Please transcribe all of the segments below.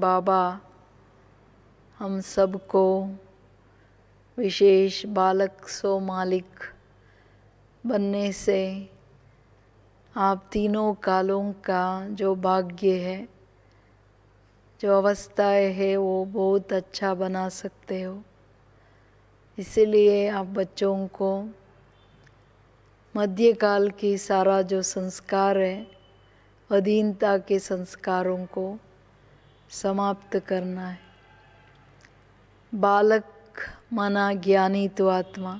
बाबा हम सबको विशेष बालक सो मालिक बनने से आप तीनों कालों का जो भाग्य है, जो अवस्थाएं है, वो बहुत अच्छा बना सकते हो। इसीलिए आप बच्चों को मध्यकाल की सारा जो संस्कार है, अधीनता के संस्कारों को समाप्त करना है। बालक मना ज्ञानी तो आत्मा,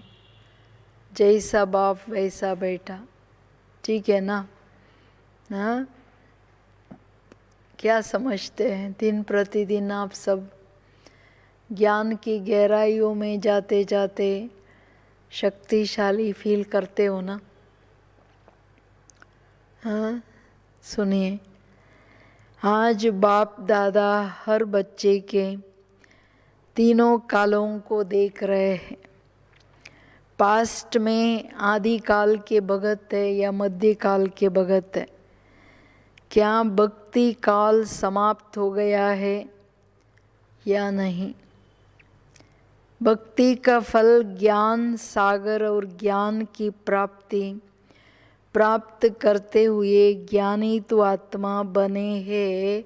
जैसा बाप वैसा बेटा, ठीक है ना? हाँ, क्या समझते हैं? दिन प्रतिदिन आप सब ज्ञान की गहराइयों में जाते जाते शक्तिशाली फील करते हो ना? हाँ, सुनिए, आज बाप दादा हर बच्चे के तीनों कालों को देख रहे हैं। पास्ट में आदि काल के भगत है या मध्य काल के भगत है? क्या भक्ति काल समाप्त हो गया है या नहीं? भक्ति का फल ज्ञान सागर और ज्ञान की प्राप्त करते हुए ज्ञानी तो आत्मा बने हैं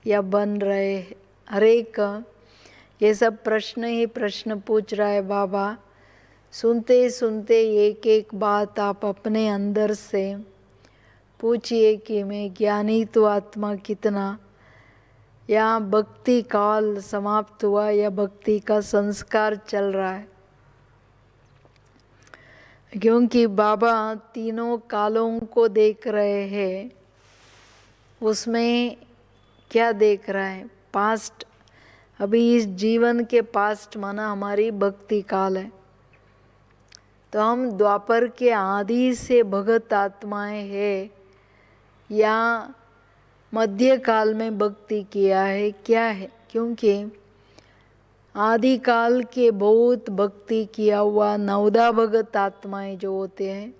या बन रहे हैं? हर एक ये सब प्रश्न ही प्रश्न पूछ रहा है बाबा। सुनते सुनते एक एक बात आप अपने अंदर से पूछिए कि मैं ज्ञानी तो आत्मा कितना, या भक्ति काल समाप्त हुआ या भक्ति का संस्कार चल रहा है? क्योंकि बाबा तीनों कालों को देख रहे हैं। उसमें क्या देख रहा है? पास्ट, अभी इस जीवन के पास्ट माना हमारी भक्ति काल है। तो हम द्वापर के आदि से भगत आत्माएं हैं या मध्य काल में भक्ति किया है, क्या है? क्योंकि आदि काल के बहुत भक्ति किया हुआ नवदा भगत आत्माएं जो होते हैं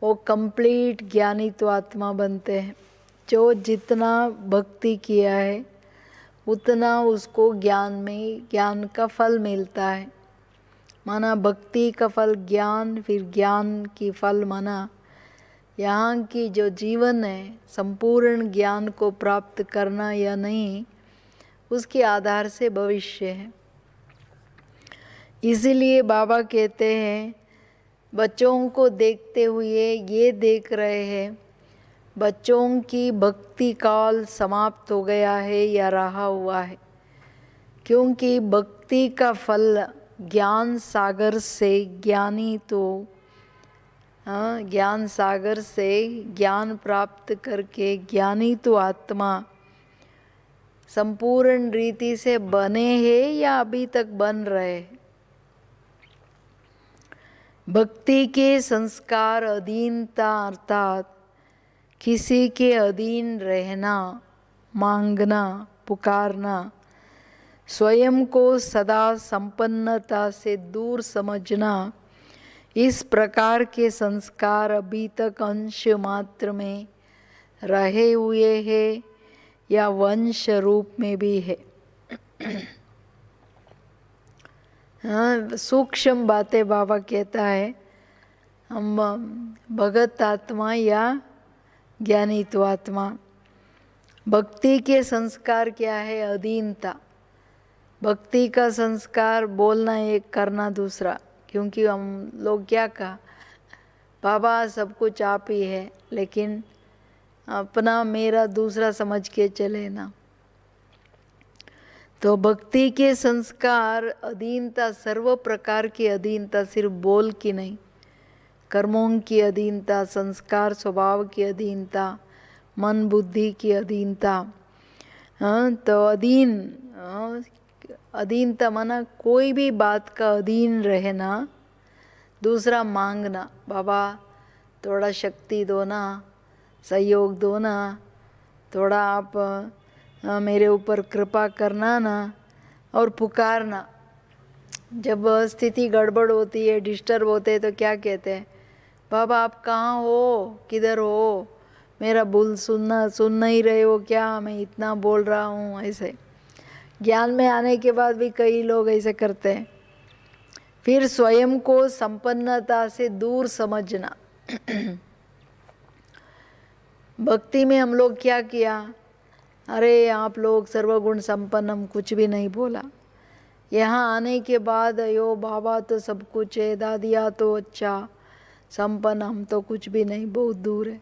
वो कंप्लीट ज्ञानी तो आत्मा बनते हैं। जो जितना भक्ति किया है उतना उसको ज्ञान में ज्ञान का फल मिलता है। माना भक्ति का फल ज्ञान, फिर ज्ञान की फल माना यहाँ की जो जीवन है संपूर्ण ज्ञान को प्राप्त करना या नहीं, उसके आधार से भविष्य है। इसीलिए बाबा कहते हैं बच्चों को देखते हुए ये देख रहे हैं बच्चों की भक्ति काल समाप्त हो गया है या रहा हुआ है। क्योंकि भक्ति का फल ज्ञान सागर से ज्ञानी तो ज्ञान सागर से ज्ञान प्राप्त करके ज्ञानी तो आत्मा संपूर्ण रीति से बने हैं या अभी तक बन रहे हैं। भक्ति के संस्कार अधीनता अर्थात किसी के अधीन रहना, मांगना, पुकारना, स्वयं को सदा संपन्नता से दूर समझना, इस प्रकार के संस्कार अभी तक अंश मात्र में रहे हुए हैं या वंश रूप में भी है। हाँ, सूक्ष्म बातें बाबा कहता है। हम भगत आत्मा या ज्ञानी तो आत्मा। भक्ति के संस्कार क्या है? अधीनता। भक्ति का संस्कार बोलना एक, करना दूसरा। क्योंकि हम लोग क्या कहा, बाबा सब कुछ आप ही है, लेकिन अपना मेरा दूसरा समझ के चले ना। तो भक्ति के संस्कार अधीनता, सर्व प्रकार की अधीनता, सिर्फ बोल की नहीं, कर्मों की अधीनता, संस्कार स्वभाव की अधीनता, मन बुद्धि की अधीनता। तो अधीनता माना कोई भी बात का अधीन रहना। दूसरा मांगना, बाबा थोड़ा शक्ति दो ना, सहयोग दो ना, थोड़ा आप मेरे ऊपर कृपा करना ना। और पुकारना, जब स्थिति गड़बड़ होती है, डिस्टर्ब होते हैं, तो क्या कहते हैं? बाबा आप कहाँ हो, किधर हो, मेरा बोल सुन नहीं रहे हो क्या, मैं इतना बोल रहा हूँ। ऐसे ज्ञान में आने के बाद भी कई लोग ऐसे करते हैं। फिर स्वयं को संपन्नता से दूर समझना। भक्ति में हम लोग क्या किया, अरे आप लोग सर्वगुण संपन्न, हम कुछ भी नहीं बोला। यहाँ आने के बाद यो बाबा तो सब कुछ है, दादिया तो अच्छा संपन्न, हम तो कुछ भी नहीं, बहुत दूर है।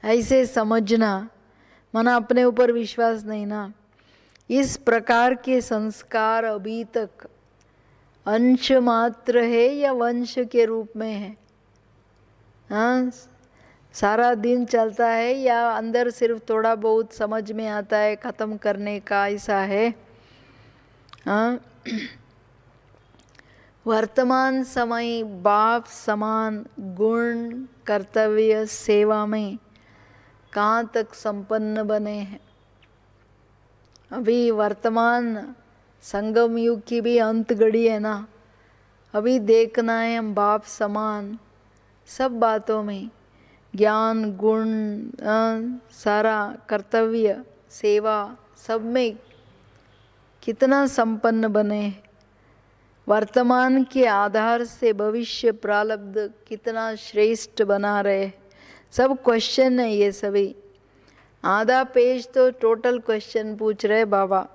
ऐसे समझना, माना अपने ऊपर विश्वास नहीं ना। इस प्रकार के संस्कार अभी तक अंश मात्र है या वंश के रूप में है? हाँ, सारा दिन चलता है या अंदर सिर्फ थोड़ा बहुत समझ में आता है खत्म करने का, ऐसा है? हाँ, वर्तमान समय बाप समान गुण कर्तव्य सेवा में कहाँ तक संपन्न बने हैं? अभी वर्तमान संगम युग की भी अंत घड़ी है ना। अभी देखना है हम बाप समान सब बातों में, ज्ञान गुण सारा कर्तव्य सेवा सब में कितना संपन्न बने हैं। वर्तमान के आधार से भविष्य प्रारब्ध कितना श्रेष्ठ बना रहे हैं। सब क्वेश्चन है ये सभी। आधा पेज तो टोटल क्वेश्चन पूछ रहे बाबा।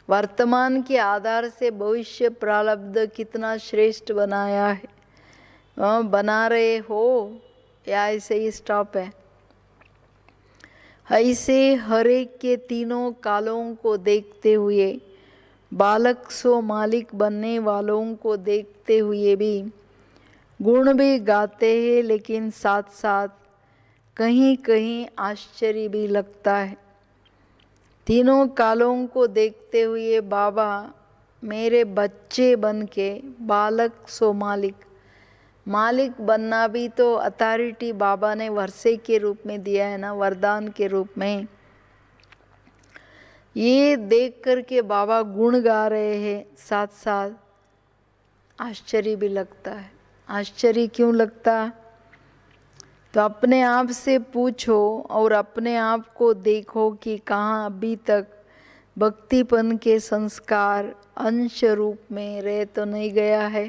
वर्तमान के आधार से भविष्य प्रारब्ध कितना श्रेष्ठ बनाया है, बना रहे हो या ऐसे ही स्टॉप है? ऐसे हर एक के तीनों कालों को देखते हुए, बालक सो मालिक बनने वालों को देखते हुए भी गुण भी गाते हैं, लेकिन साथ साथ कहीं कहीं आश्चर्य भी लगता है। तीनों कालों को देखते हुए बाबा मेरे बच्चे बन के, बालक सो मालिक, मालिक बनना भी तो अथॉरिटी बाबा ने वर्षे के रूप में दिया है ना, वरदान के रूप में। ये देख करके बाबा गुण गा रहे हैं, साथ साथ आश्चर्य भी लगता है। आश्चर्य क्यों लगता? तो अपने आप से पूछो और अपने आप को देखो कि कहाँ अभी तक भक्तिपन के संस्कार अंश रूप में रह तो नहीं गया है।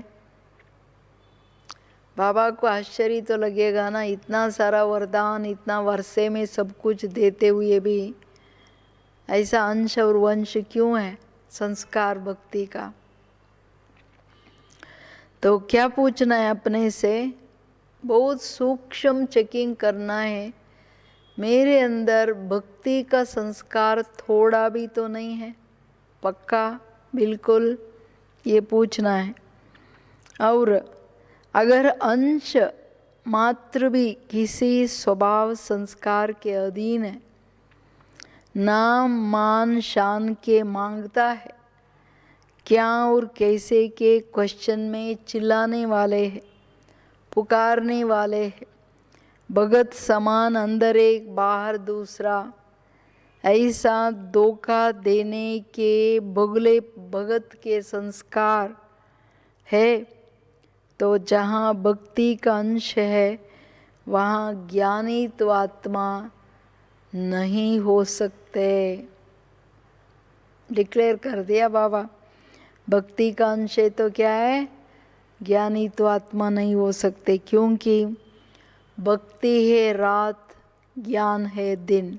बाबा को आश्चर्य तो लगेगा ना, इतना सारा वरदान, इतना वर्षे में सब कुछ देते हुए भी ऐसा अंश और वंश क्यों है संस्कार भक्ति का? तो क्या पूछना है अपने से? बहुत सूक्ष्म चेकिंग करना है, मेरे अंदर भक्ति का संस्कार थोड़ा भी तो नहीं है? पक्का बिल्कुल ये पूछना है। और अगर अंश मात्र भी किसी स्वभाव संस्कार के अधीन है, नाम मान शान के मांगता है, क्या और कैसे के क्वेश्चन में चिल्लाने वाले हैं, पुकारने वाले हैं, भगत समान अंदर एक बाहर दूसरा, ऐसा धोखा देने के बगले भगत के संस्कार है, तो जहाँ भक्ति का अंश है वहाँ ज्ञानी तो आत्मा नहीं हो सकते। डिक्लेयर कर दिया बाबा, भक्ति का अंश है तो क्या है? ज्ञानी तो आत्मा नहीं हो सकते, क्योंकि भक्ति है रात, ज्ञान है दिन।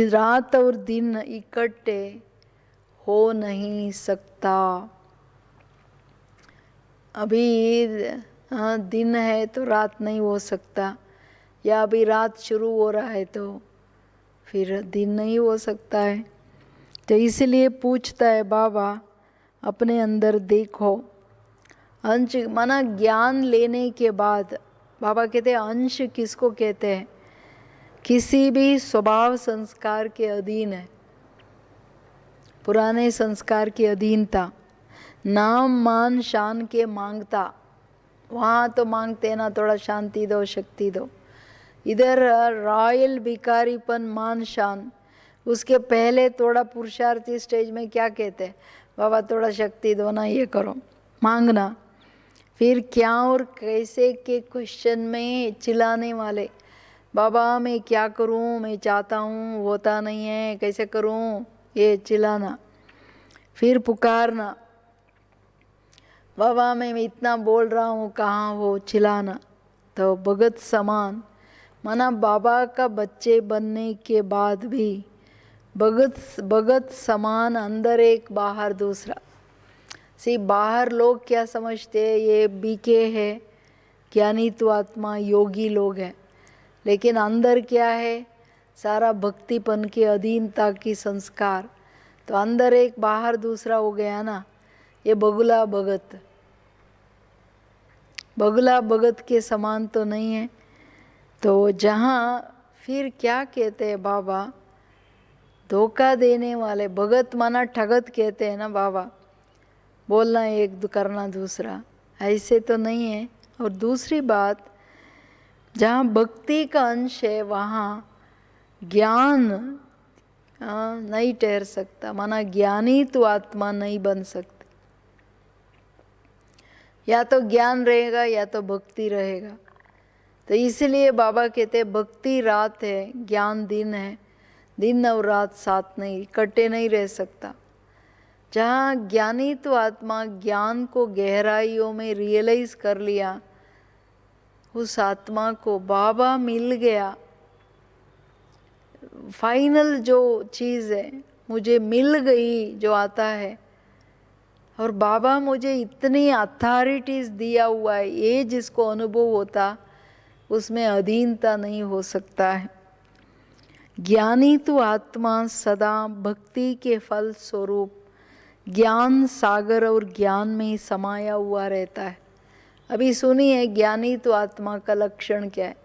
रात और दिन इकट्ठे हो नहीं सकता। अभी दिन है तो रात नहीं हो सकता, या अभी रात शुरू हो रहा है तो फिर दिन नहीं हो सकता है। तो इसलिए पूछता है बाबा, अपने अंदर देखो। अंश माना ज्ञान लेने के बाद बाबा कहते हैं अंश किसको कहते हैं? किसी भी स्वभाव संस्कार के अधीन है, पुराने संस्कार के अधीनता, नाम मान शान के मांगता। वहाँ तो मांगते ना थोड़ा शांति दो, शक्ति दो। इधर रॉयल भिखारीपन, मान शान, उसके पहले थोड़ा पुरुषार्थी स्टेज में क्या कहते हैं? बाबा थोड़ा शक्ति दो ना, ये करो, मांगना। फिर क्या और कैसे के क्वेश्चन में चिल्लाने वाले, बाबा मैं क्या करूं, मैं चाहता हूं, होता नहीं है, कैसे करूं, ये चिल्लाना। फिर पुकारना, बाबा मैं इतना बोल रहा हूँ कहाँ हो, चिल्लाना। तो भगत समान माना बाबा का बच्चे बनने के बाद भी भगत समान अंदर एक बाहर दूसरा। सी बाहर लोग क्या समझते हैं, ये बीके है, ज्ञानी तो आत्मा योगी लोग हैं, लेकिन अंदर क्या है, सारा भक्तिपन के अधीनता की संस्कार। तो अंदर एक बाहर दूसरा हो गया ना, ये बगुला भगत। बगुला भगत के समान तो नहीं है। तो जहाँ फिर क्या कहते हैं बाबा, धोखा देने वाले भगत माना ठगत कहते हैं ना बाबा, बोलना एक करना दूसरा, ऐसे तो नहीं है। और दूसरी बात, जहाँ भक्ति का अंश है वहाँ ज्ञान नहीं ठहर सकता, माना ज्ञानी तो आत्मा नहीं बन सकती। या तो ज्ञान रहेगा या तो भक्ति रहेगा। तो इसलिए बाबा कहते हैं भक्ति रात है, ज्ञान दिन है, दिन और रात साथ नहीं, इकट्ठे नहीं रह सकता। जहाँ ज्ञानी तो आत्मा ज्ञान को गहराइयों में रियलाइज कर लिया, उस आत्मा को बाबा मिल गया। फाइनल जो चीज़ है मुझे मिल गई, जो आता है। और बाबा मुझे इतनी अथॉरिटीज दिया हुआ है, ये जिसको अनुभव होता उसमें अधीनता नहीं हो सकता है। ज्ञानी तो आत्मा सदा भक्ति के फल स्वरूप ज्ञान सागर और ज्ञान में समाया हुआ रहता है। अभी सुनिए ज्ञानी तो आत्मा का लक्षण क्या है,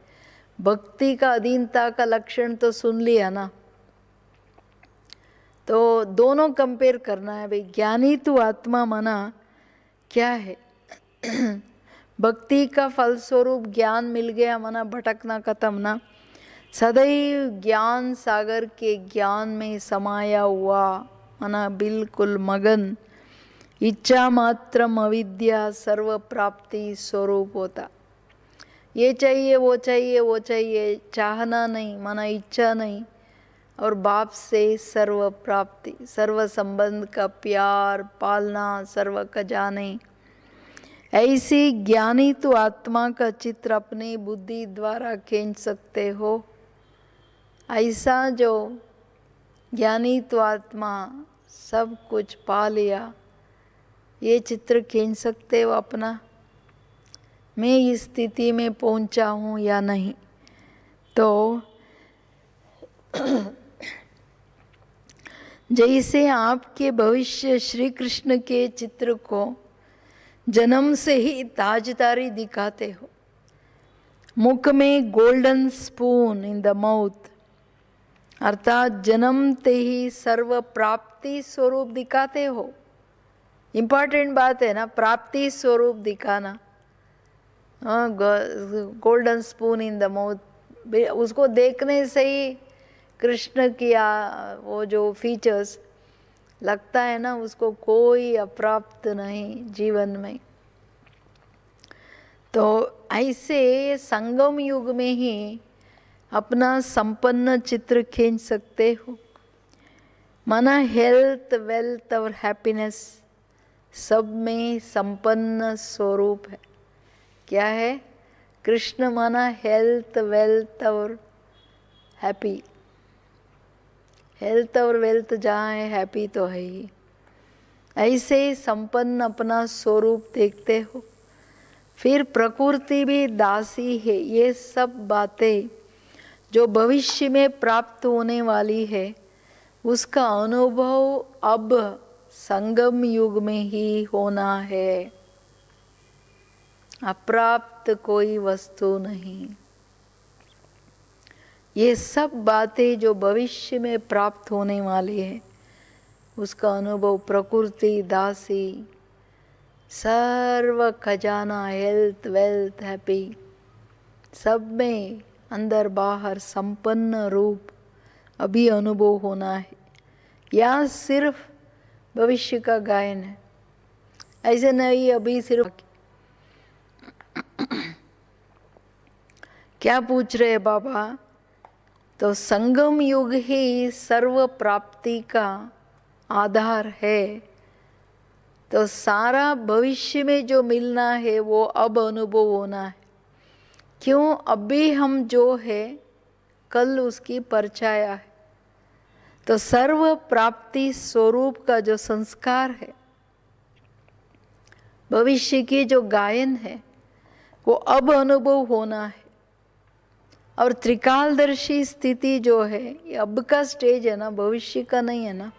भक्ति का अधीनता का लक्षण तो सुन लिया ना। तो दोनों कंपेयर करना है भाई। ज्ञानी तो आत्मा माना क्या है, भक्ति का फलस्वरूप ज्ञान मिल गया माना भटकना खत्म ना, सदैव ज्ञान सागर के ज्ञान में समाया हुआ माना बिल्कुल मगन, इच्छा मात्रम अविद्या सर्व प्राप्ति स्वरूप होता। ये चाहिए वो चाहिए वो चाहिए, चाहना नहीं माना इच्छा नहीं, और बाप से सर्व प्राप्ति, सर्व संबंध का प्यार पालना, सर्व का जाने। ऐसी ज्ञानी तो आत्मा का चित्र अपनी बुद्धि द्वारा खींच सकते हो। ऐसा जो ज्ञानी तो आत्मा सब कुछ पा लिया, ये चित्र खींच सकते हो अपना, मैं इस स्थिति में पहुंचा हूँ या नहीं। तो जैसे आपके भविष्य श्री कृष्ण के चित्र को जन्म से ही ताजदारी दिखाते हो, मुख में golden spoon in the mouth, अर्थात जन्मते ही सर्व प्राप्ति स्वरूप दिखाते हो। इम्पॉर्टेंट बात है ना, प्राप्ति स्वरूप दिखाना। Golden spoon in the mouth, उसको देखने से ही कृष्ण की वो जो फीचर्स लगता है ना, उसको कोई अप्राप्त नहीं जीवन में। तो ऐसे संगम युग में ही अपना संपन्न चित्र खींच सकते हो। माना हेल्थ वेल्थ और हैप्पीनेस सब में संपन्न स्वरूप है। क्या है? कृष्ण माना हेल्थ वेल्थ और हैप्पी। हेल्थ और वेल्थ जहाँ है, हैप्पी तो है ही। ऐसे ही संपन्न अपना स्वरूप देखते हो। फिर प्रकृति भी दासी है। ये सब बातें जो भविष्य में प्राप्त होने वाली है, उसका अनुभव अब संगम युग में ही होना है। अप्राप्त कोई वस्तु नहीं। ये सब बातें जो भविष्य में प्राप्त होने वाली है, उसका अनुभव प्रकृति दासी, सर्व खजाना, हेल्थ वेल्थ हैप्पी, सब में अंदर बाहर संपन्न रूप अभी अनुभव होना है। या सिर्फ भविष्य का गायन है, ऐसे नहीं अभी सिर्फ। क्या पूछ रहे बाबा? तो संगम युग ही सर्व प्राप्ति का आधार है। तो सारा भविष्य में जो मिलना है वो अब अनुभव होना है। क्यों? अभी हम जो है कल उसकी परछाया है। तो सर्व प्राप्ति स्वरूप का जो संस्कार है, भविष्य की जो गायन है, वो अब अनुभव होना है। और त्रिकालदर्शी स्थिति जो है ये अब का स्टेज है ना, भविष्य का नहीं है ना।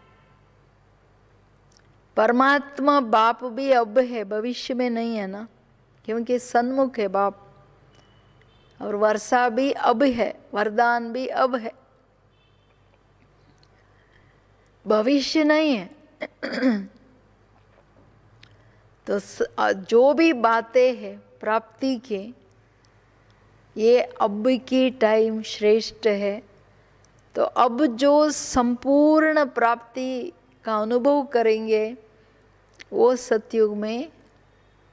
परमात्मा बाप भी अब है, भविष्य में नहीं है ना, क्योंकि सन्मुख है बाप। और वर्षा भी अब है, वरदान भी अब है, भविष्य नहीं है। तो जो भी बातें हैं प्राप्ति के, ये अब की टाइम श्रेष्ठ है। तो अब जो संपूर्ण प्राप्ति का अनुभव करेंगे वो सतयुग में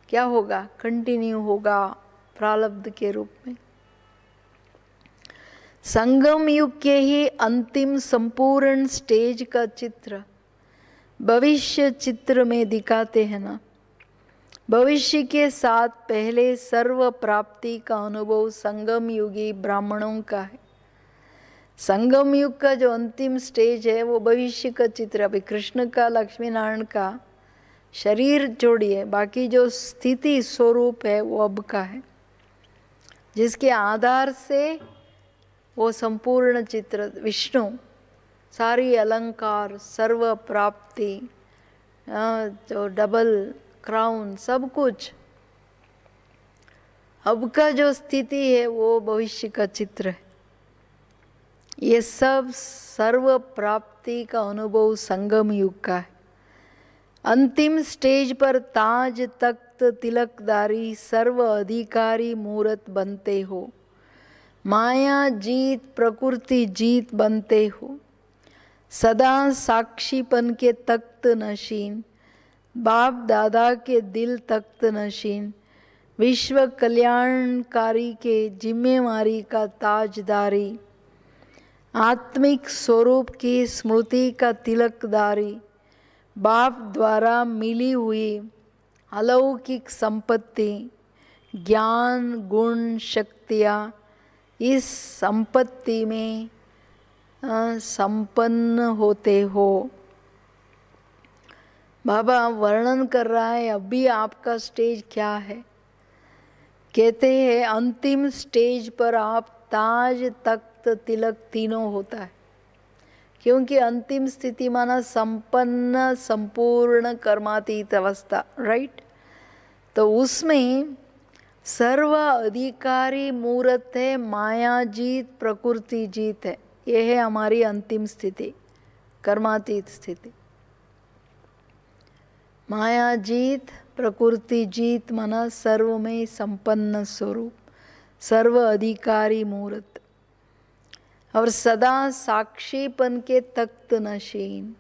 क्या होगा? कंटिन्यू होगा प्रारब्ध के रूप में। संगम युग के ही अंतिम संपूर्ण स्टेज का चित्र भविष्य चित्र में दिखाते हैं ना। भविष्य के साथ पहले सर्व प्राप्ति का अनुभव संगम युगी ब्राह्मणों का है। संगम युग का जो अंतिम स्टेज है वो भविष्य का चित्र। अभी कृष्ण का, लक्ष्मी नारायण का शरीर जोड़िए, बाकी जो स्थिति स्वरूप है वो अब का है, जिसके आधार से वो संपूर्ण चित्र विष्णु, सारी अलंकार, सर्व प्राप्ति, जो डबल क्राउन, सब कुछ अब का जो स्थिति है वो भविष्य का चित्र है। ये सब सर्व प्राप्ति का अनुभव संगम युग का है। अंतिम स्टेज पर ताज तख्त तिलकदारी सर्व अधिकारी मूर्त बनते हो, माया जीत प्रकृति जीत बनते हो, सदा साक्षीपन के तख्त नशीन, बाप दादा के दिल तख्त नशीन, विश्व कल्याणकारी के जिम्मेवारी का ताजदारी, आत्मिक स्वरूप की स्मृति का तिलकदारी, बाप द्वारा मिली हुई अलौकिक संपत्ति, ज्ञान गुण शक्तियाँ, इस संपत्ति में संपन्न होते हो। बाबा वर्णन कर रहा है अभी आपका स्टेज क्या है। कहते हैं अंतिम स्टेज पर आप ताज तख्त तिलक तीनों होता है, क्योंकि अंतिम स्थिति माना संपन्न संपूर्ण कर्मातीत अवस्था, राइट। तो उसमें सर्व अधिकारी मूर्त है, माया जीत प्रकृति जीत है। यह है हमारी अंतिम स्थिति, कर्मातीत स्थिति। माया जीत प्रकृति जीत माना सर्व में संपन्न स्वरूप, सर्व अधिकारी मूर्त, और सदा साक्षीपन के तख्त नशीन,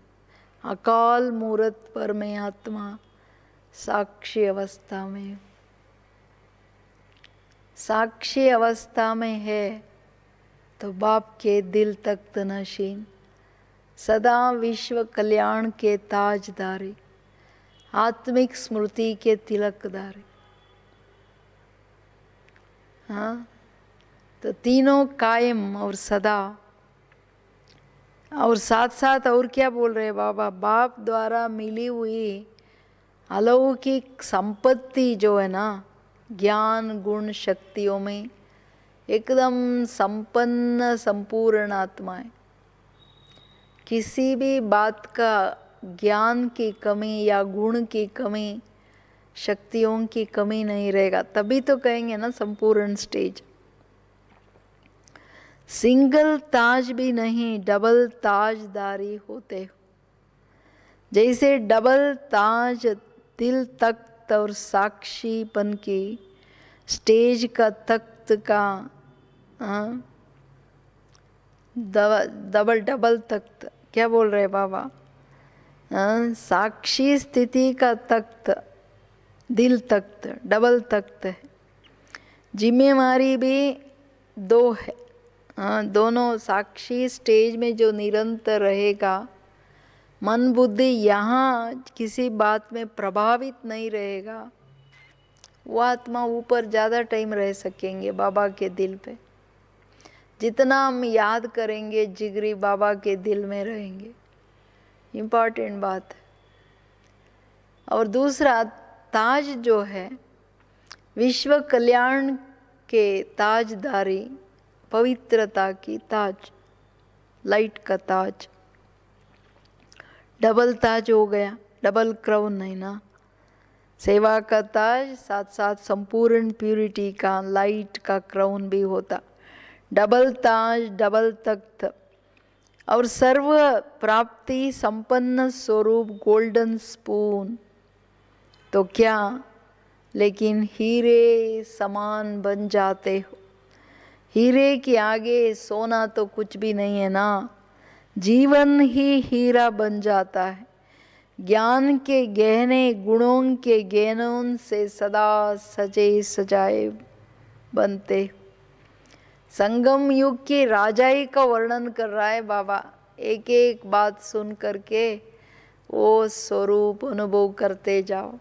अकाल मूर्त परमात्मा साक्षी अवस्था में, साक्षी अवस्था में है तो बाप के दिल तख्त नशीन, सदा विश्व कल्याण के ताजदारी, आत्मिक स्मृति के तिलकदारी। हाँ, तो तीनों कायम और सदा। और साथ साथ और क्या बोल रहे बाबा? बाप द्वारा मिली हुई अलौकिक संपत्ति जो है ना, ज्ञान गुण शक्तियों में एकदम संपन्न संपूर्ण आत्मा है। किसी भी बात का ज्ञान की कमी या गुण की कमी, शक्तियों की कमी नहीं रहेगा, तभी तो कहेंगे ना संपूर्ण स्टेज। सिंगल ताज भी नहीं, डबल ताजदारी होते हो। जैसे डबल ताज दिल तख्त और साक्षीपन की स्टेज का तख्त का डबल तख्त, क्या बोल रहे बाबा? साक्षी स्थिति का तख्त दिल तख्त, डबल तख्त है। जिम्मेवारी भी दो है। हाँ, दोनों साक्षी स्टेज में जो निरंतर रहेगा, मन बुद्धि यहाँ किसी बात में प्रभावित नहीं रहेगा, वो आत्मा ऊपर ज़्यादा टाइम रह सकेंगे बाबा के दिल पे। जितना हम याद करेंगे जिगरी बाबा के दिल में रहेंगे, इम्पॉर्टेंट बात है। और दूसरा ताज जो है, विश्व कल्याण के ताजदारी, पवित्रता की ताज, लाइट का ताज, डबल ताज हो गया, डबल क्राउन नहीं ना, सेवा का ताज साथ साथ संपूर्ण प्यूरिटी का लाइट का क्राउन भी होता, डबल ताज, डबल तख्त और सर्व प्राप्ति संपन्न स्वरूप गोल्डन स्पून। तो क्या, लेकिन हीरे समान बन जाते हो। हीरे के आगे सोना तो कुछ भी नहीं है ना, जीवन ही हीरा बन जाता है। ज्ञान के गहने गुणों के गहनों से सदा सजे सजाए बनते। संगम युग की राजाई का वर्णन कर रहा है बाबा, एक एक बात सुन करके वो स्वरूप अनुभव करते जाओ।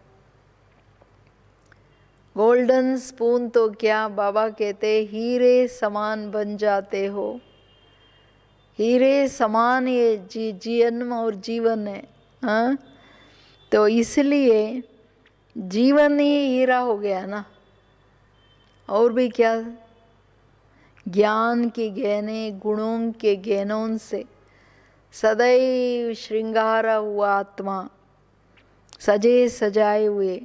गोल्डन स्पून तो क्या, बाबा कहते हीरे समान बन जाते हो। हीरे समान ये जन्म और जीवन है। हाँ, तो इसलिए जीवन ही हीरा हो गया ना, और भी क्या। ज्ञान के गहने गुणों के गहनों से सदैव श्रृंगारा हुआ आत्मा, सजे सजाए हुए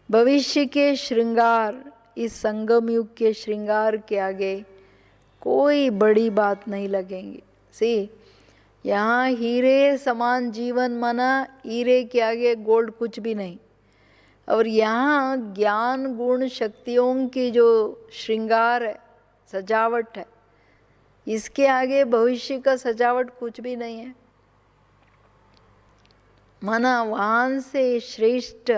भविष्य के श्रृंगार, इस संगम युग के श्रृंगार के आगे कोई बड़ी बात नहीं लगेंगे। सी, यहाँ हीरे समान जीवन माना, हीरे के आगे गोल्ड कुछ भी नहीं। और यहाँ ज्ञान गुण शक्तियों की जो श्रृंगार है, सजावट है, इसके आगे भविष्य का सजावट कुछ भी नहीं है। माना वहां से श्रेष्ठ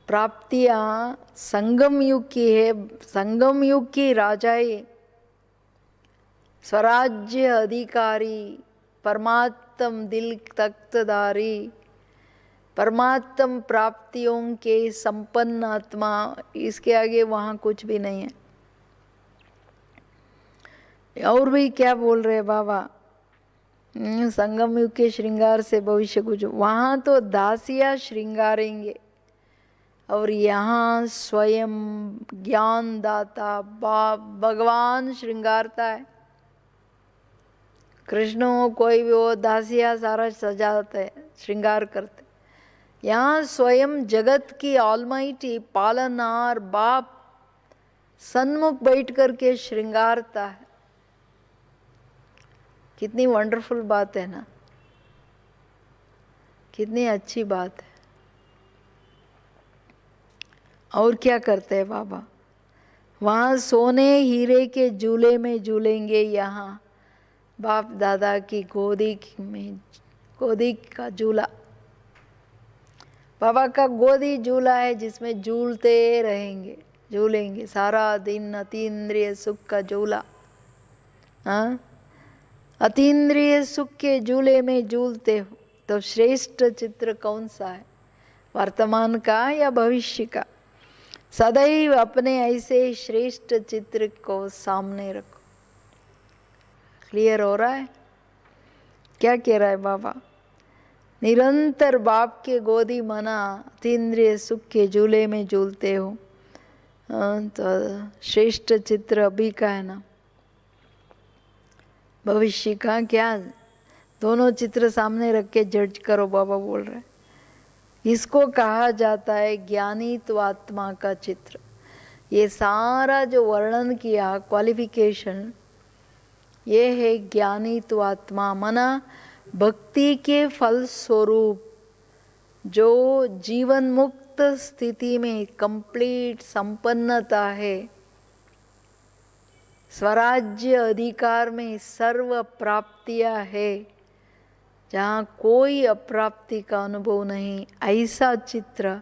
प्राप्तियां संगम युग की है। संगम युग की राजाएं, स्वराज्य अधिकारी, परमात्म दिल तख्तधारी, परमात्म प्राप्तियों के संपन्न आत्मा, इसके आगे वहां कुछ भी नहीं है। और भी क्या बोल रहे बाबा, संगम युग के श्रृंगार से भविष्य कुछ, वहां तो दासियां श्रृंगारेंगे और यहाँ स्वयं ज्ञान दाता बाप भगवान श्रृंगारता है। कृष्ण हो कोई भी हो, दासियां सारा सजाते हैं, श्रृंगार करते। यहाँ स्वयं जगत की ऑलमाइटी पालनहार बाप सन्मुख बैठ करके श्रृंगारता है। कितनी वंडरफुल बात है ना, कितनी अच्छी बात है। और क्या करते हैं बाबा, वहाँ सोने हीरे के झूले में झूलेंगे। यहाँ बाप दादा की गोदी में, गोदी का झूला, बाबा का गोदी झूला है जिसमें झूलते रहेंगे, झूलेंगे सारा दिन। अतीन्द्रिय सुख का झूला, हाँ, अतीन्द्रिय सुख के झूले में झूलते हो। तो श्रेष्ठ चित्र कौन सा है, वर्तमान का या भविष्य का? सदैव अपने ऐसे श्रेष्ठ चित्र को सामने रखो। क्लियर हो रहा है? क्या कह रहा है बाबा? निरंतर बाप के गोदी मना, अतीन्द्रिय सुख के झूले में झूलते हो। तो श्रेष्ठ चित्र अभी का है ना, भविष्य का क्या? दोनों चित्र सामने रख के जज करो, बाबा बोल रहे हैं। इसको कहा जाता है ज्ञानीत्व आत्मा का चित्र। ये सारा जो वर्णन किया क्वालिफिकेशन, ये है ज्ञानीत्व आत्मा, मना भक्ति के फल स्वरूप जो जीवन मुक्त स्थिति में कंप्लीट संपन्नता है, स्वराज्य अधिकार में सर्व प्राप्तियां है, जहाँ कोई अप्राप्ति का अनुभव नहीं, ऐसा चित्र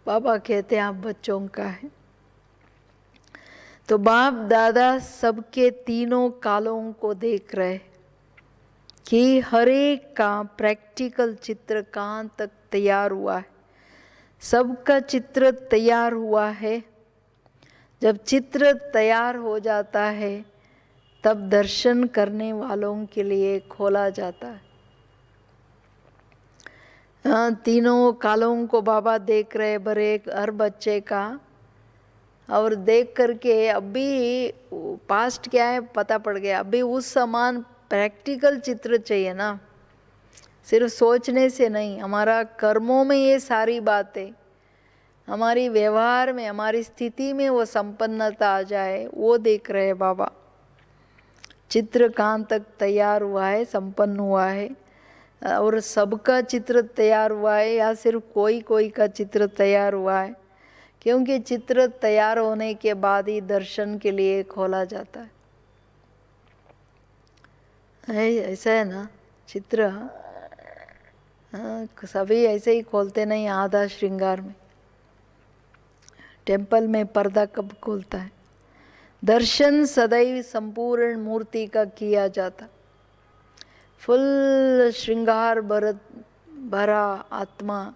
बाबा कहते हैं आप बच्चों का है। तो बाप दादा सबके तीनों कालों को देख रहे कि हर एक का प्रैक्टिकल चित्र कहाँ तक तैयार हुआ है। सबका चित्र तैयार हुआ है। जब चित्र तैयार हो जाता है तब दर्शन करने वालों के लिए खोला जाता है। तीनों कालों को बाबा देख रहे बड़े हर बच्चे का, और देख करके अभी पास्ट क्या है पता पड़ गया। अभी उस समान प्रैक्टिकल चित्र चाहिए ना, सिर्फ सोचने से नहीं। हमारा कर्मों में ये सारी बातें, हमारी व्यवहार में, हमारी स्थिति में वो संपन्नता आ जाए, वो देख रहे बाबा। चित्र कहाँ तक तैयार हुआ है, संपन्न हुआ है, और सबका चित्र तैयार हुआ है या सिर्फ कोई कोई का चित्र तैयार हुआ है। क्योंकि चित्र तैयार होने के बाद ही दर्शन के लिए खोला जाता है। ऐसा है ना चित्र। सभी ऐसे ही खोलते नहीं, आधा श्रृंगार में। टेम्पल में पर्दा कब खोलता है? दर्शन सदैव संपूर्ण मूर्ति का किया जाता। फुल श्रृंगार भरा आत्मा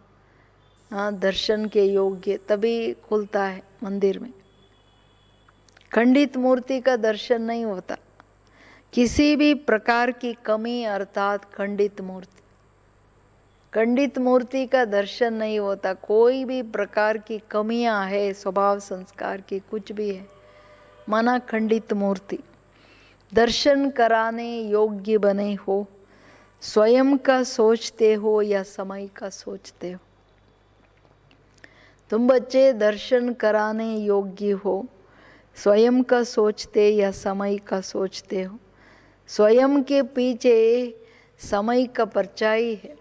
दर्शन के योग्य तभी खुलता है मंदिर में। खंडित मूर्ति का दर्शन नहीं होता। किसी भी प्रकार की कमी अर्थात खंडित मूर्ति का दर्शन नहीं होता। कोई भी प्रकार की कमियां है, स्वभाव संस्कार की कुछ भी है, माना खंडित मूर्ति। दर्शन कराने योग्य बने हो, स्वयं का सोचते हो या समय का सोचते हो? तुम बच्चे दर्शन कराने योग्य हो, स्वयं का सोचते या समय का सोचते हो? स्वयं के पीछे समय का परछाई है।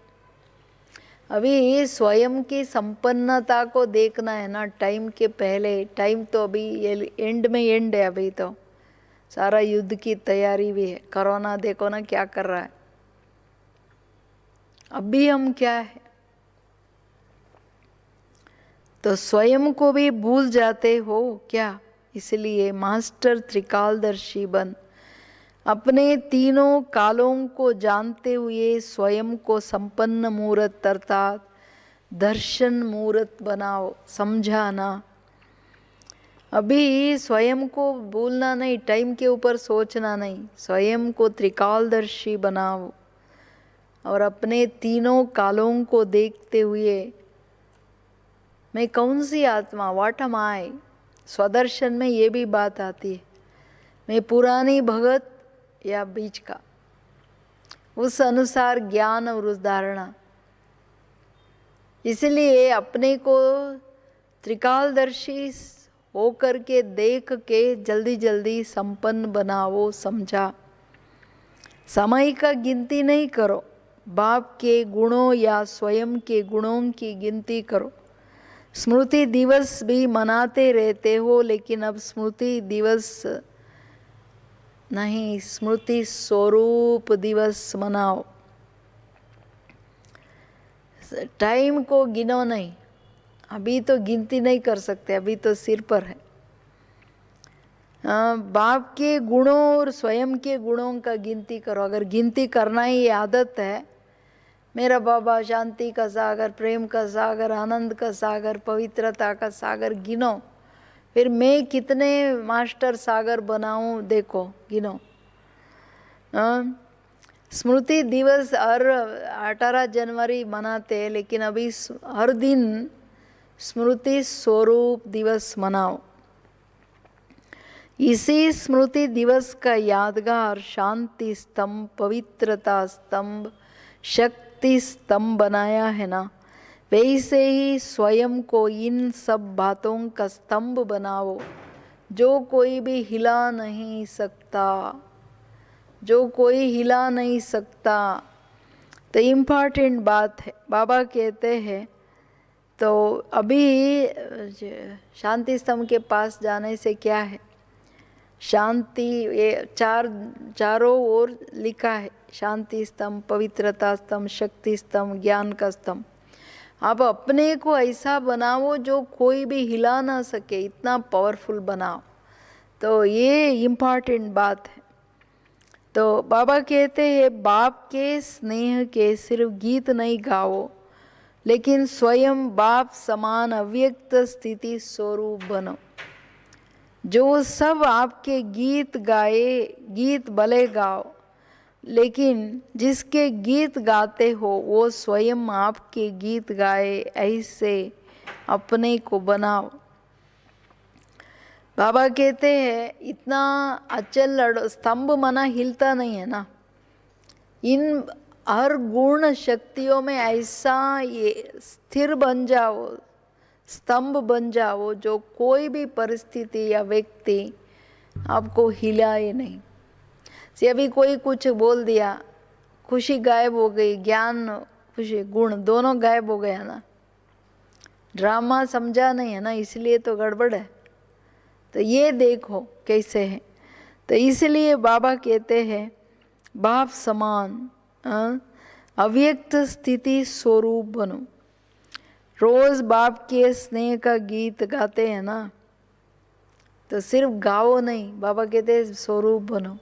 अभी स्वयं की संपन्नता को देखना है ना, टाइम के पहले। टाइम तो अभी ये एंड में एंड है। अभी तो सारा युद्ध की तैयारी भी है। कोरोना देखो ना क्या कर रहा है। अभी हम क्या है, तो स्वयं को भी भूल जाते हो क्या? इसलिए मास्टर त्रिकालदर्शी बन, अपने तीनों कालों को जानते हुए स्वयं को संपन्न मूर्त अर्थात दर्शन मूर्त बनाओ। समझाना, अभी स्वयं को भूलना नहीं, टाइम के ऊपर सोचना नहीं। स्वयं को त्रिकालदर्शी बनाओ और अपने तीनों कालों को देखते हुए मैं कौन सी आत्मा, व्हाट एम आई। स्वदर्शन में ये भी बात आती है, मैं पुरानी भगत या बीच का, उस अनुसार ज्ञान और उस धारणा। इसलिए अपने को त्रिकालदर्शी होकर के देख के जल्दी जल्दी संपन्न बनाओ। समझा? समय का गिनती नहीं करो, बाप के गुणों या स्वयं के गुणों की गिनती करो। स्मृति दिवस भी मनाते रहते हो, लेकिन अब स्मृति दिवस नहीं, स्मृति स्वरूप दिवस मनाओ। टाइम को गिनो नहीं, अभी तो गिनती नहीं कर सकते, अभी तो सिर पर है। बाप के गुणों और स्वयं के गुणों का गिनती करो। अगर गिनती करना ही आदत है, मेरा बाबा शांति का सागर, प्रेम का सागर, आनंद का सागर, पवित्रता का सागर गिनो, फिर मैं कितने मास्टर सागर बनाऊं देखो, गिनो। स्मृति दिवस हर 18 जनवरी मनाते हैं, लेकिन अभी हर दिन स्मृति स्वरूप दिवस मनाओ। इसी स्मृति दिवस का यादगार शांति स्तंभ, पवित्रता स्तंभ, शक्ति स्तंभ बनाया है ना, वैसे ही स्वयं को इन सब बातों का स्तंभ बनाओ, जो कोई भी हिला नहीं सकता, जो कोई हिला नहीं सकता। तो इम्पॉर्टेंट बात है। बाबा कहते हैं तो अभी शांति स्तंभ के पास जाने से क्या है, शांति ये चारों ओर लिखा है, शांति स्तंभ, पवित्रता स्तंभ, शक्ति स्तंभ, ज्ञान का स्तंभ। आप अपने को ऐसा बनाओ जो कोई भी हिला ना सके, इतना पावरफुल बनाओ। तो ये इम्पॉर्टेंट बात है। तो बाबा कहते हैं बाप के स्नेह के सिर्फ गीत नहीं गाओ, लेकिन स्वयं बाप समान अव्यक्त स्थिति स्वरूप बनो। जो सब आपके गीत गाए, गीत भले गाओ, लेकिन जिसके गीत गाते हो वो स्वयं आपके गीत गाए, ऐसे अपने को बनाओ। बाबा कहते हैं इतना अचल स्तंभ मना हिलता नहीं है ना। इन हर गुण शक्तियों में ऐसा ये स्थिर बन जाओ, स्तंभ बन जाओ, जो कोई भी परिस्थिति या व्यक्ति आपको हिलाए नहीं। से अभी कोई कुछ बोल दिया, खुशी गायब हो गई, ज्ञान खुशी गुण दोनों गायब हो गया ना। ड्रामा समझा नहीं है ना, इसलिए तो गड़बड़ है। तो ये देखो कैसे है। तो इसलिए बाबा कहते हैं बाप समान अव्यक्त स्थिति स्वरूप बनो। रोज बाप के स्नेह का गीत गाते हैं ना, तो सिर्फ गाओ नहीं, बाबा कहते हैं स्वरूप बनो।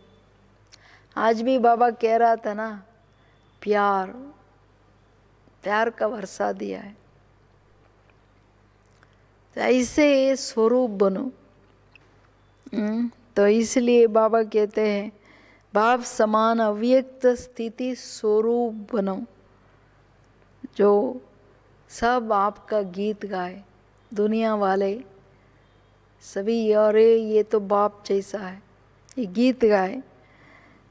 आज भी बाबा कह रहा था ना, प्यार प्यार का वर्षा दिया है, तो ऐसे स्वरूप बनो। तो इसलिए बाबा कहते हैं बाप समान अव्यक्त स्थिति स्वरूप बनो, जो सब आपका गीत गाए। दुनिया वाले सभी अरे ये तो बाप जैसा है, ये गीत गाए,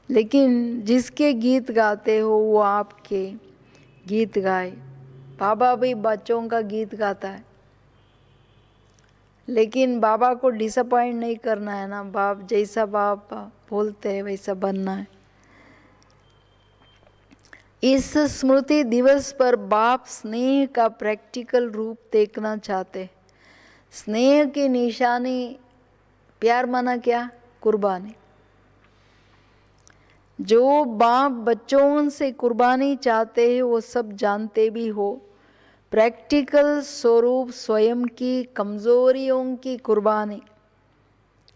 लेकिन जिसके गीत गाते हो वो आपके गीत गाए। बाबा भी बच्चों का गीत गाता है, लेकिन बाबा को डिसअपॉइंट नहीं करना है ना। बाप जैसा बाप बोलते हैं वैसा बनना है। इस स्मृति दिवस पर बाप स्नेह का प्रैक्टिकल रूप देखना चाहते। स्नेह की निशानी, प्यार माना क्या? कुर्बानी। जो बाप बच्चों से कुर्बानी चाहते हैं वो सब जानते भी हो। प्रैक्टिकल स्वरूप स्वयं की कमजोरियों की कुर्बानी।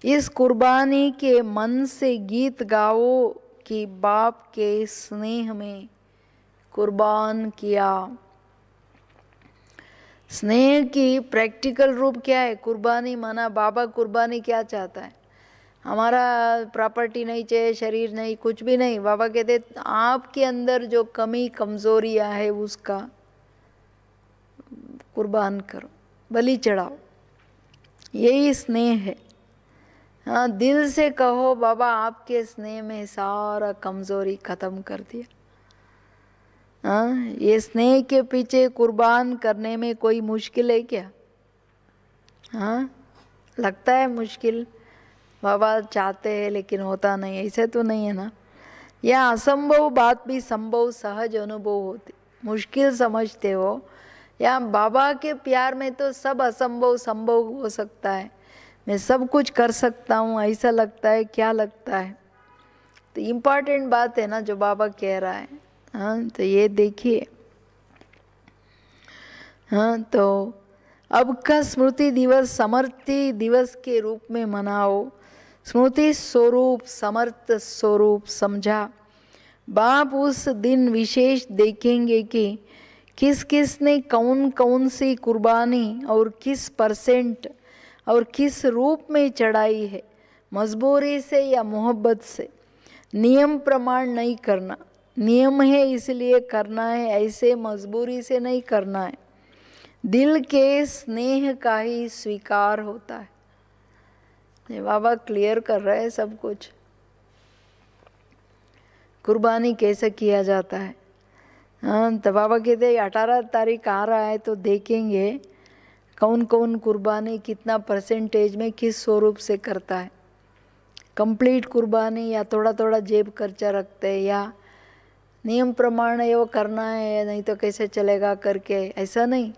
इस कुर्बानी के मन से गीत गाओ कि बाप के स्नेह में कुर्बान किया। स्नेह की प्रैक्टिकल रूप क्या है? कुर्बानी माना बाबा कुर्बानी क्या चाहता है? हमारा प्रॉपर्टी नहीं चाहिए, शरीर नहीं, कुछ भी नहीं। बाबा कहते आपके अंदर जो कमी कमजोरियां है उसका कुर्बान करो, बलि चढ़ाओ। यही स्नेह है। हाँ, दिल से कहो बाबा आपके स्नेह में सारा कमजोरी खत्म कर दिया। हाँ, ये स्नेह के पीछे कुर्बान करने में कोई मुश्किल है क्या? हाँ, लगता है मुश्किल, बाबा चाहते हैं लेकिन होता नहीं, ऐसे तो नहीं है ना। यह असंभव बात भी संभव सहज अनुभव होती। मुश्किल समझते हो, या बाबा के प्यार में तो सब असंभव संभव हो सकता है। मैं सब कुछ कर सकता हूँ, ऐसा लगता है। क्या लगता है? तो इम्पॉर्टेंट बात है ना जो बाबा कह रहा है। हाँ, तो ये देखिए। हाँ, तो अब का स्मृति दिवस समर्थी दिवस के रूप में मनाओ। स्मृति स्वरूप, समर्थ स्वरूप समझा। बाप उस दिन विशेष देखेंगे कि किस किस ने कौन कौन सी कुर्बानी और किस परसेंट और किस रूप में चढ़ाई है, मजबूरी से या मोहब्बत से। नियम प्रमाण नहीं करना, नियम है इसलिए करना है, ऐसे मजबूरी से नहीं करना है। दिल के स्नेह का ही स्वीकार होता है। ये बाबा क्लियर कर रहे हैं सब कुछ। कुर्बानी कैसे किया जाता है। हाँ, तो बाबा कहते हैं 18 तारीख आ रहा है तो देखेंगे कौन कौन कुर्बानी कितना परसेंटेज में किस स्वरूप से करता है। कंप्लीट कुर्बानी या थोड़ा थोड़ा जेब खर्चा रखते हैं, या नियम प्रमाण है वो करना है, नहीं तो कैसे चलेगा करके, ऐसा नहीं।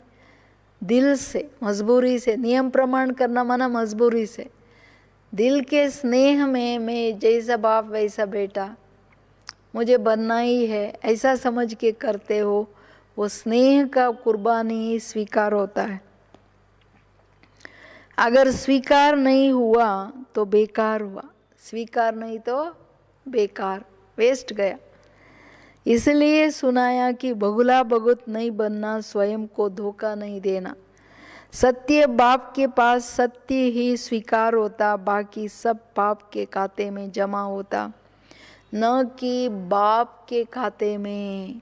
दिल से, मजबूरी से। नियम प्रमाण करना माना मजबूरी से। दिल के स्नेह में मैं जैसा बाप वैसा बेटा, मुझे बनना ही है, ऐसा समझ के करते हो, वो स्नेह का कुर्बानी स्वीकार होता है। अगर स्वीकार नहीं हुआ तो बेकार हुआ, स्वीकार नहीं तो बेकार, वेस्ट गया। इसलिए सुनाया कि बगुला भगत नहीं बनना, स्वयं को धोखा नहीं देना। सत्य बाप के पास सत्य ही स्वीकार होता, बाकी सब पाप के खाते में जमा होता, न कि बाप के खाते में।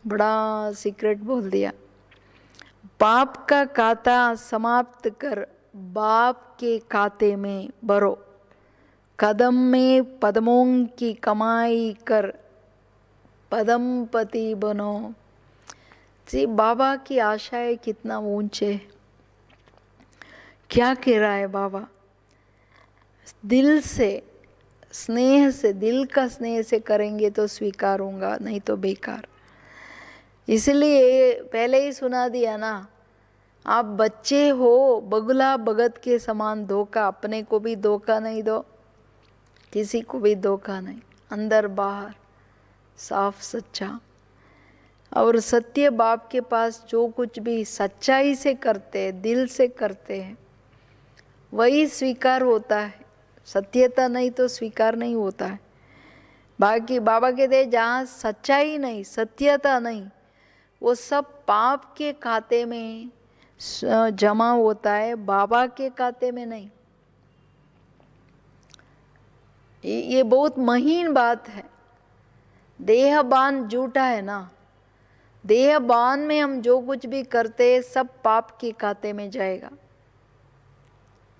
बड़ा सीक्रेट बोल दिया। पाप का खाता समाप्त कर बाप के खाते में भरो, कदम में पद्मों की कमाई कर पदमपति बनो। जी बाबा की आशाएं कितना ऊंचे, क्या कह रहा है बाबा? दिल से स्नेह से, दिल का स्नेह से करेंगे तो स्वीकारूंगा, नहीं तो बेकार। इसलिए पहले ही सुना दिया ना, आप बच्चे हो, बगुला भगत के समान धोखा, अपने को भी धोखा नहीं दो, किसी को भी धोखा नहीं, अंदर बाहर साफ सच्चा। और सत्य बाप के पास जो कुछ भी सच्चाई से करते हैं, दिल से करते हैं, वही स्वीकार होता है। सत्यता नहीं तो स्वीकार नहीं होता है। बाकी बाबा कहते हैं जहाँ सच्चाई नहीं, सत्यता नहीं, वो सब पाप के खाते में जमा होता है, बाबा के खाते में नहीं। ये बहुत महीन बात है। देहबान झूठा है ना, देहबान में हम जो कुछ भी करते हैं सब पाप के खाते में जाएगा।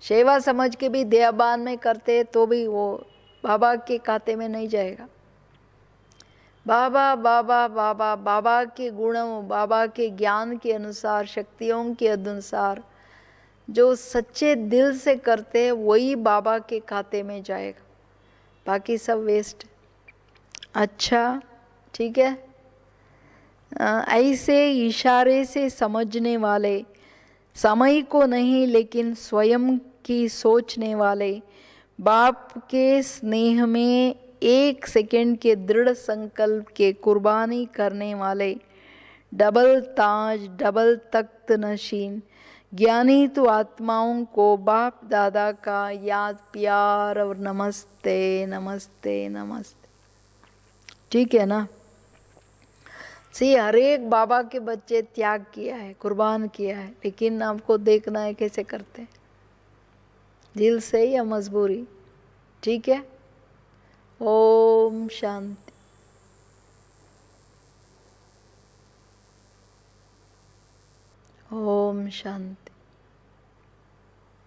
सेवा समझ के भी देहबान में करते हैं तो भी वो बाबा के खाते में नहीं जाएगा। बाबा बाबा बाबा, बाबा के गुणों, बाबा के ज्ञान के अनुसार, शक्तियों के अनुसार जो सच्चे दिल से करते हैं वही बाबा के खाते में जाएगा, बाकी सब वेस्ट। अच्छा ठीक है। ऐसे इशारे से समझने वाले, समय को नहीं लेकिन स्वयं की सोचने वाले, बाप के स्नेह में एक सेकंड के दृढ़ संकल्प के कुर्बानी करने वाले, डबल ताज डबल तख्त नशीन ज्ञानी तो आत्माओं को बाप दादा का याद प्यार और नमस्ते नमस्ते नमस्ते। ठीक है ना? सी हर एक बाबा के बच्चे त्याग किया है, कुर्बान किया है, लेकिन आपको देखना है कैसे करते हैं, दिल से या मजबूरी। ठीक है। ओम शांति। ओम शांति।